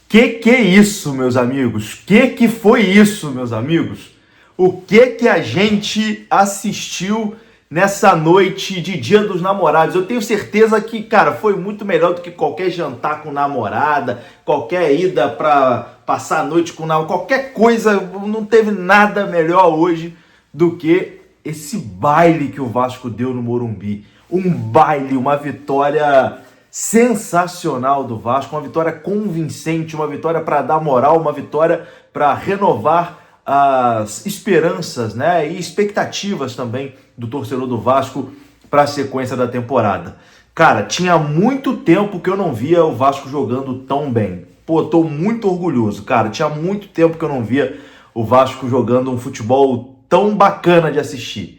Que é isso, meus amigos? Que foi isso, meus amigos? O que a gente assistiu nessa noite de Dia dos Namorados? Eu tenho certeza que, cara, foi muito melhor do que qualquer jantar com namorada, qualquer ida pra passar a noite com namorada, qualquer coisa. Não teve nada melhor hoje do que esse baile que o Vasco deu no Morumbi. Um baile, uma vitória sensacional do Vasco, uma vitória convincente, uma vitória para dar moral, uma vitória para renovar as esperanças, né, e expectativas também do torcedor do Vasco para a sequência da temporada. Cara, tinha muito tempo que eu não via o Vasco jogando tão bem. Pô, tô muito orgulhoso, cara. Tinha muito tempo que eu não via o Vasco jogando um futebol tão bacana de assistir.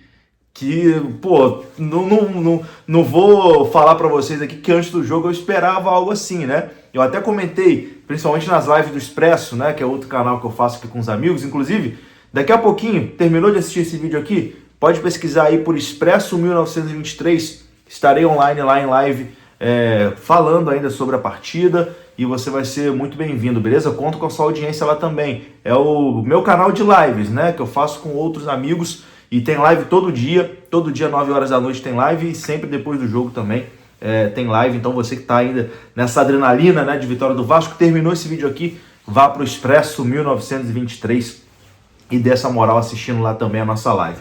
Que, pô, não vou falar pra vocês aqui que antes do jogo eu esperava algo assim, né? Eu até comentei, principalmente nas lives do Expresso, né? Que é outro canal que eu faço aqui com os amigos. Inclusive, daqui a pouquinho, terminou de assistir esse vídeo aqui, pode pesquisar aí por Expresso 1923. Estarei online lá em live falando ainda sobre a partida e você vai ser muito bem-vindo, beleza? Conto com a sua audiência lá também. É o meu canal de lives, né? Que eu faço com outros amigos. E tem live todo dia 9 horas da noite tem live e sempre depois do jogo também tem live. Então você que está ainda nessa adrenalina, né, de vitória do Vasco, terminou esse vídeo aqui, vá para o Expresso 1923 e dê essa moral assistindo lá também a nossa live.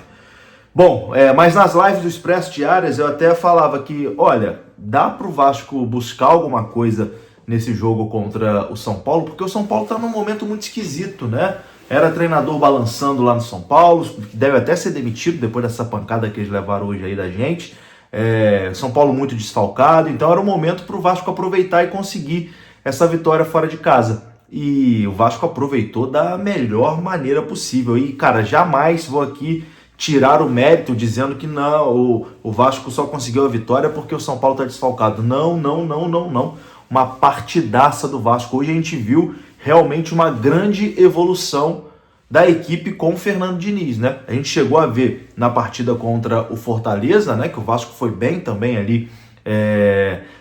Bom, mas nas lives do Expresso diárias eu até falava que, olha, dá para o Vasco buscar alguma coisa nesse jogo contra o São Paulo, porque o São Paulo está num momento muito esquisito, né? Era treinador balançando lá no São Paulo, que deve até ser demitido depois dessa pancada que eles levaram hoje aí da gente. São Paulo muito desfalcado, então era o momento para o Vasco aproveitar e conseguir essa vitória fora de casa. E o Vasco aproveitou da melhor maneira possível. E, cara, jamais vou aqui tirar o mérito dizendo que não, o Vasco só conseguiu a vitória porque o São Paulo está desfalcado. Não. Uma partidaça do Vasco. Hoje a gente viu realmente uma grande evolução da equipe com o Fernando Diniz, né? A gente chegou a ver na partida contra o Fortaleza, né, que o Vasco foi bem também ali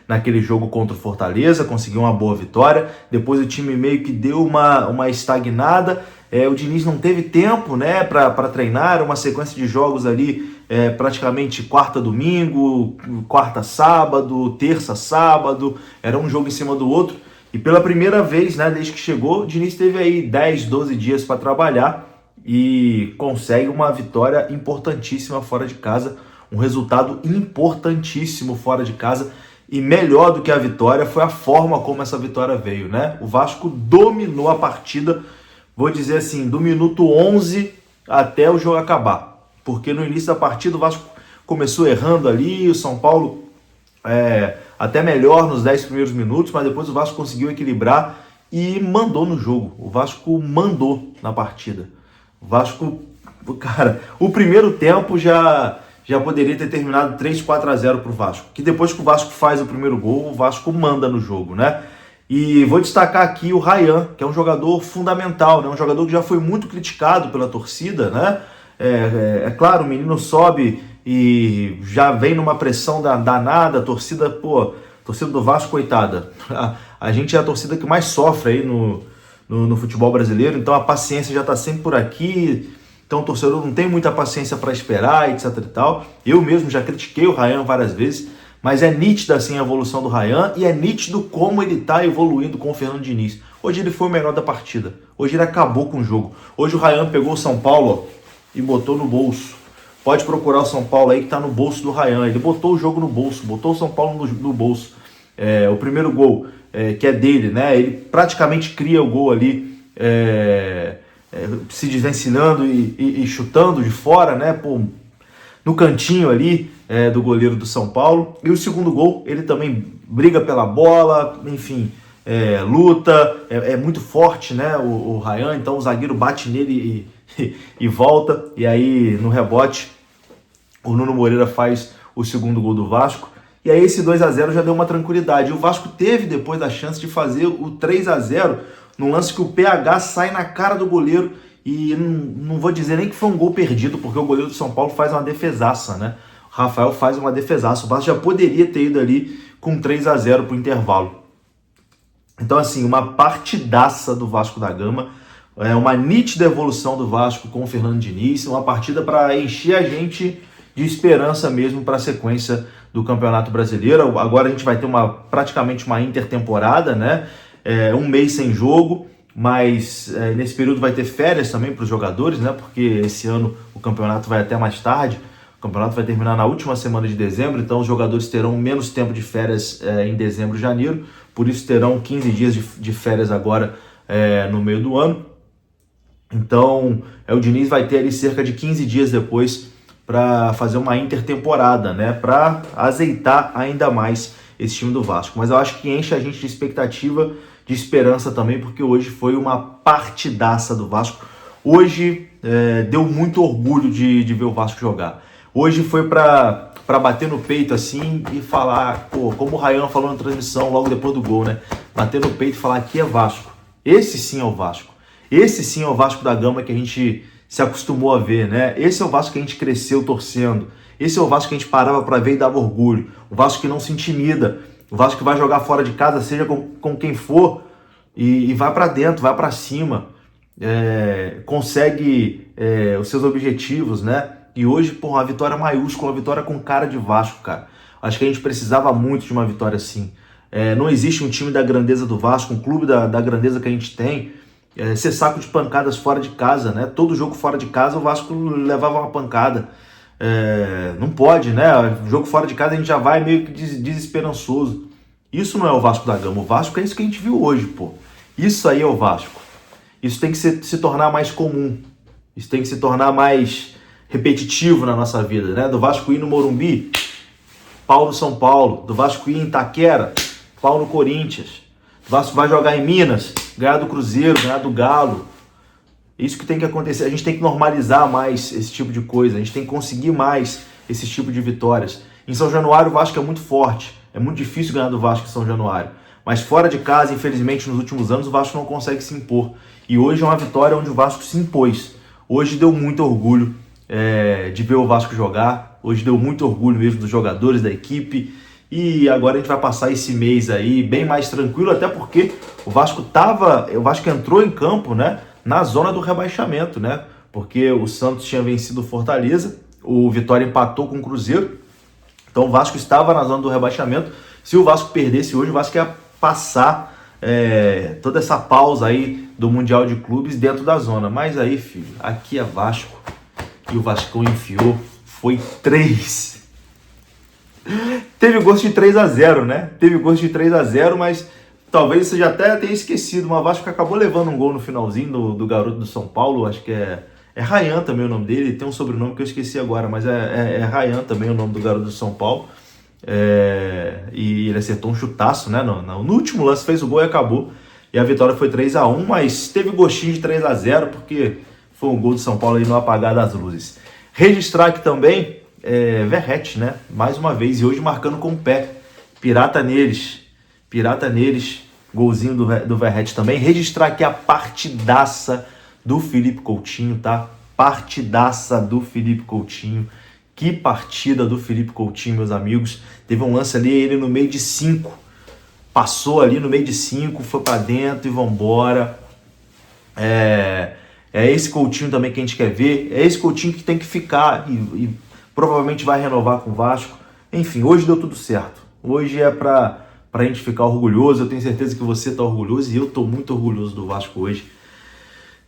naquele jogo contra o Fortaleza, conseguiu uma boa vitória. Depois o time meio que deu uma estagnada. O Diniz não teve tempo, né, para treinar, uma sequência de jogos ali praticamente quarta domingo, quarta sábado, terça sábado, era um jogo em cima do outro. E pela primeira vez, né, desde que chegou, o Diniz teve aí 10, 12 dias para trabalhar e consegue uma vitória importantíssima fora de casa, um resultado importantíssimo fora de casa. E melhor do que a vitória foi a forma como essa vitória veio, né? O Vasco dominou a partida, vou dizer assim, do minuto 11 até o jogo acabar. Porque no início da partida o Vasco começou errando ali, o São Paulo até melhor nos 10 primeiros minutos, mas depois o Vasco conseguiu equilibrar e mandou no jogo. O Vasco mandou na partida. O Vasco, cara, o primeiro tempo já poderia ter terminado 3-4-0 para o Vasco. Que depois que o Vasco faz o primeiro gol, o Vasco manda no jogo, né? E vou destacar aqui o Ryan, que é um jogador fundamental, né? Um jogador que já foi muito criticado pela torcida, né? Claro, o menino sobe e já vem numa pressão danada, a torcida do Vasco, coitada. A gente é a torcida que mais sofre aí no futebol brasileiro, então a paciência já está sempre por aqui, então o torcedor não tem muita paciência para esperar, etc e tal. Eu mesmo já critiquei o Ryan várias vezes, mas é nítida assim a evolução do Ryan e é nítido como ele está evoluindo com o Fernando Diniz. Hoje ele foi o melhor da partida, hoje ele acabou com o jogo. Hoje o Ryan pegou o São Paulo e botou no bolso. Pode procurar o São Paulo aí que tá no bolso do Ryan. Ele botou o jogo no bolso, botou o São Paulo no bolso. O primeiro gol, que é dele, né? Ele praticamente cria o gol ali, se desvencilhando e chutando de fora, né? Pô, no cantinho ali do goleiro do São Paulo. E o segundo gol, ele também briga pela bola, enfim, luta, é muito forte, né? O Ryan, então o zagueiro bate nele e volta. E aí no rebote o Nuno Moreira faz o segundo gol do Vasco. E aí esse 2-0 já deu uma tranquilidade. E o Vasco teve depois a chance de fazer o 3-0 num lance que o PH sai na cara do goleiro. E não vou dizer nem que foi um gol perdido, porque o goleiro do São Paulo faz uma defesaça, né? O Rafael faz uma defesaça. O Vasco já poderia ter ido ali com 3-0 para o intervalo. Então, assim, uma partidaça do Vasco da Gama, uma nítida evolução do Vasco com o Fernando Diniz, uma partida para encher a gente de esperança mesmo para a sequência do Campeonato Brasileiro. Agora a gente vai ter praticamente uma intertemporada, né? Um mês sem jogo, mas nesse período vai ter férias também para os jogadores, né? Porque esse ano o campeonato vai até mais tarde. O campeonato vai terminar na última semana de dezembro, então os jogadores terão menos tempo de férias em dezembro e janeiro, por isso terão 15 dias de férias agora no meio do ano. Então o Diniz vai ter ali cerca de 15 dias depois para fazer uma intertemporada, né? Para azeitar ainda mais esse time do Vasco. Mas eu acho que enche a gente de expectativa, de esperança também, porque hoje foi uma partidaça do Vasco. Hoje deu muito orgulho de ver o Vasco jogar. Hoje foi para bater no peito assim e falar, pô, como o Ryan falou na transmissão logo depois do gol, né? Bater no peito e falar, aqui é Vasco. Esse sim é o Vasco. Esse sim é o Vasco da Gama que a gente se acostumou a ver, né? Esse é o Vasco que a gente cresceu torcendo. Esse é o Vasco que a gente parava para ver e dava orgulho. O Vasco que não se intimida. O Vasco que vai jogar fora de casa, seja com quem for, e vai para dentro, vai para cima. Consegue os seus objetivos, né? E hoje, pô, uma vitória maiúscula, uma vitória com cara de Vasco, cara. Acho que a gente precisava muito de uma vitória assim. Não existe um time da grandeza do Vasco, um clube da grandeza que a gente tem, ser saco de pancadas fora de casa, né? Todo jogo fora de casa o Vasco levava uma pancada. Não pode, né? Jogo fora de casa a gente já vai meio que desesperançoso. Isso não é o Vasco da Gama. O Vasco é isso que a gente viu hoje, pô. Isso aí é o Vasco. Isso tem que se tornar mais comum. Isso tem que se tornar mais repetitivo na nossa vida, né? Do Vasco ir no Morumbi, pau no São Paulo. Do Vasco ir em Itaquera, pau no Corinthians. O Vasco vai jogar em Minas, ganhar do Cruzeiro, ganhar do Galo. Isso que tem que acontecer. A gente tem que normalizar mais esse tipo de coisa. A gente tem que conseguir mais esse tipo de vitórias. Em São Januário o Vasco é muito forte. É muito difícil ganhar do Vasco em São Januário. Mas fora de casa, infelizmente, nos últimos anos o Vasco não consegue se impor. E hoje é uma vitória onde o Vasco se impôs. Hoje deu muito orgulho de ver o Vasco jogar. Hoje deu muito orgulho mesmo dos jogadores, da equipe. E agora a gente vai passar esse mês aí bem mais tranquilo, até porque o Vasco entrou em campo, né, na zona do rebaixamento, né? Porque o Santos tinha vencido o Fortaleza, o Vitória empatou com o Cruzeiro. Então o Vasco estava na zona do rebaixamento. Se o Vasco perdesse hoje, o Vasco ia passar toda essa pausa aí do Mundial de Clubes dentro da zona. Mas aí, filho, aqui é Vasco. E o Vascão enfiou, foi 3. Teve gosto de 3-0, né? Teve gosto de 3-0, mas talvez você já até tenha esquecido. Mas o Vasco acabou levando um gol no finalzinho do garoto do São Paulo. Acho que é Ryan também o nome dele. Tem um sobrenome que eu esqueci agora, mas é Ryan também o nome do garoto do São Paulo. E ele acertou um chutaço, né? No último lance fez o gol e acabou. E a vitória foi 3-1, mas teve gostinho de 3-0, porque foi um gol de São Paulo aí no apagar das luzes. Registrar aqui também Verratti, né? Mais uma vez, e hoje marcando com o pé. Pirata neles, golzinho do Verratti também. Registrar aqui a partidaça do Felipe Coutinho, tá? Partidaça do Felipe Coutinho. Que partida do Felipe Coutinho, meus amigos. Teve um lance ali, ele no meio de 5. Passou ali no meio de 5, foi pra dentro e vambora. É esse Coutinho também que a gente quer ver. É esse Coutinho que tem que ficar e provavelmente vai renovar com o Vasco. Enfim, hoje deu tudo certo. Hoje é pra gente ficar orgulhoso. Eu tenho certeza que você tá orgulhoso e eu tô muito orgulhoso do Vasco hoje.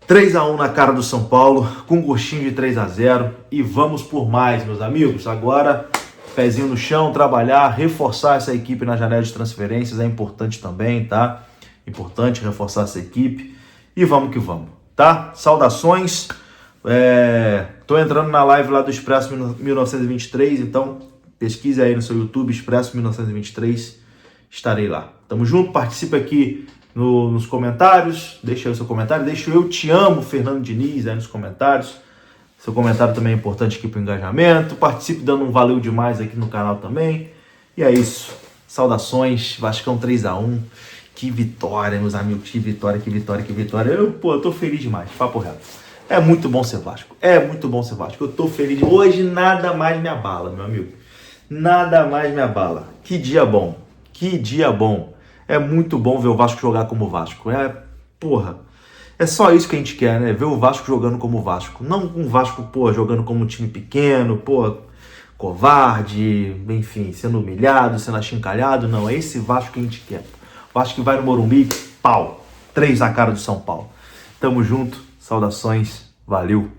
3-1 na cara do São Paulo, com gostinho de 3-0. E vamos por mais, meus amigos. Agora, pezinho no chão, trabalhar, reforçar essa equipe na janela de transferências. É importante também, tá? Importante reforçar essa equipe. E vamos que vamos, tá? Saudações. Tô entrando na live lá do Expresso 1923, então pesquise aí no seu YouTube, Expresso 1923. Estarei lá. Tamo junto, participe aqui nos comentários, deixa aí o seu comentário, deixa o eu te amo, Fernando Diniz, aí nos comentários. Seu comentário também é importante aqui pro engajamento. Participe dando um valeu demais aqui no canal também. E é isso. Saudações, Vascão 3-1. Que vitória, meus amigos, que vitória. Eu tô feliz demais, papo reto. É muito bom ser Vasco, Eu tô feliz. Hoje nada mais me abala, meu amigo. Nada mais me abala. Que dia bom. É muito bom ver o Vasco jogar como o Vasco. Porra, é só isso que a gente quer, né? Ver o Vasco jogando como o Vasco. Não um Vasco, jogando como um time pequeno, covarde, enfim, sendo humilhado, sendo achincalhado. Não, é esse Vasco que a gente quer. O Vasco que vai no Morumbi, pau. 3 na cara do São Paulo. Tamo junto, saudações, valeu.